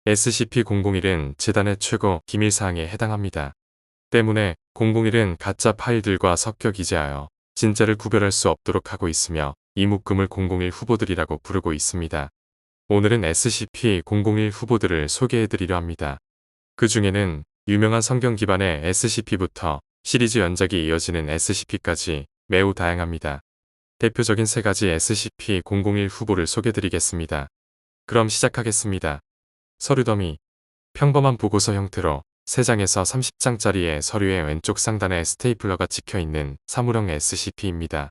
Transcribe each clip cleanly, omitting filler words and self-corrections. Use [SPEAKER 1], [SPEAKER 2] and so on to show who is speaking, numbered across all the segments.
[SPEAKER 1] SCP-001은 재단의 최고 기밀사항에 해당합니다. 때문에 001은 가짜 파일들과 섞여 기재하여 진짜를 구별할 수 없도록 하고 있으며 이 묶음을 001 후보들이라고 부르고 있습니다. 오늘은 SCP-001 후보들을 소개해드리려 합니다. 그 중에는 유명한 성경 기반의 SCP부터 시리즈 연작이 이어지는 SCP까지 매우 다양합니다. 대표적인 세 가지 SCP-001 후보를 소개드리겠습니다. 그럼 시작하겠습니다. 서류 더미. 평범한 보고서 형태로 3장에서 30장짜리의 서류의 왼쪽 상단에 스테이플러가 찍혀있는 사물형 SCP입니다.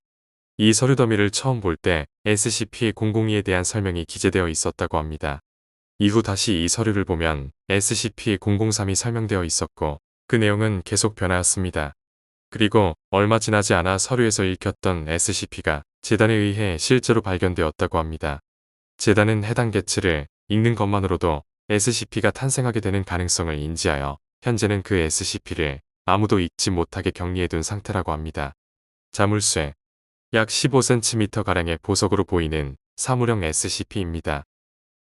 [SPEAKER 1] 이 서류 더미를 처음 볼 때 SCP-002에 대한 설명이 기재되어 있었다고 합니다. 이후 다시 이 서류를 보면 SCP-003이 설명되어 있었고 그 내용은 계속 변하였습니다. 그리고 얼마 지나지 않아 서류에서 읽혔던 SCP가 재단에 의해 실제로 발견되었다고 합니다. 재단은 해당 개체를 읽는 것만으로도 SCP가 탄생하게 되는 가능성을 인지하여 현재는 그 SCP를 아무도 읽지 못하게 격리해둔 상태라고 합니다. 자물쇠. 약 15cm가량의 보석으로 보이는 사물형 SCP입니다.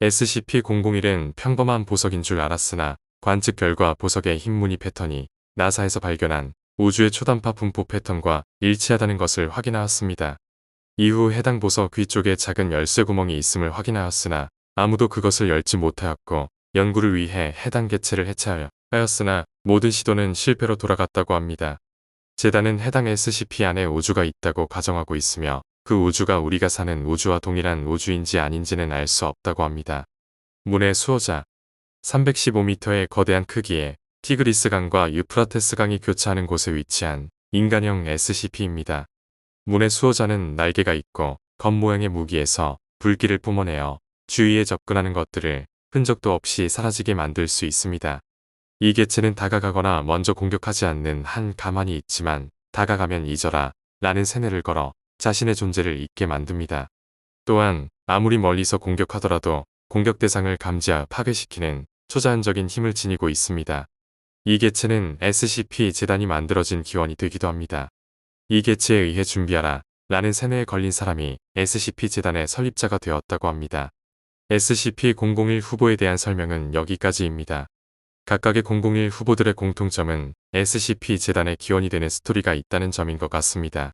[SPEAKER 1] SCP-001은 평범한 보석인 줄 알았으나 관측 결과 보석의 흰 무늬 패턴이 나사에서 발견한 우주의 초단파 분포 패턴과 일치하다는 것을 확인하였습니다. 이후 해당 보석 위쪽에 작은 열쇠 구멍이 있음을 확인하였으나 아무도 그것을 열지 못하였고 연구를 위해 해당 개체를 해체하였으나 모든 시도는 실패로 돌아갔다고 합니다. 재단은 해당 SCP 안에 우주가 있다고 가정하고 있으며 그 우주가 우리가 사는 우주와 동일한 우주인지 아닌지는 알 수 없다고 합니다. 문의 수호자. 315m의 거대한 크기의 티그리스 강과 유프라테스 강이 교차하는 곳에 위치한 인간형 SCP입니다. 문의 수호자는 날개가 있고 겉모양의 무기에서 불길을 뿜어내어 주위에 접근하는 것들을 흔적도 없이 사라지게 만들 수 있습니다. 이 개체는 다가가거나 먼저 공격하지 않는 한 가만히 있지만 다가가면 잊어라 라는 세뇌를 걸어 자신의 존재를 잊게 만듭니다. 또한 아무리 멀리서 공격하더라도 공격 대상을 감지하여 파괴시키는 초자연적인 힘을 지니고 있습니다. 이 개체는 SCP 재단이 만들어진 기원이 되기도 합니다. 이 개체에 의해 준비하라 라는 세뇌에 걸린 사람이 SCP 재단의 설립자가 되었다고 합니다. SCP-001 후보에 대한 설명은 여기까지입니다. 각각의 001 후보들의 공통점은 SCP 재단의 기원이 되는 스토리가 있다는 점인 것 같습니다.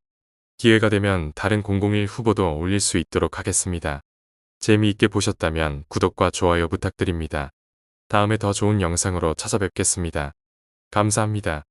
[SPEAKER 1] 기회가 되면 다른 001 후보도 올릴 수 있도록 하겠습니다. 재미있게 보셨다면 구독과 좋아요 부탁드립니다. 다음에 더 좋은 영상으로 찾아뵙겠습니다. 감사합니다.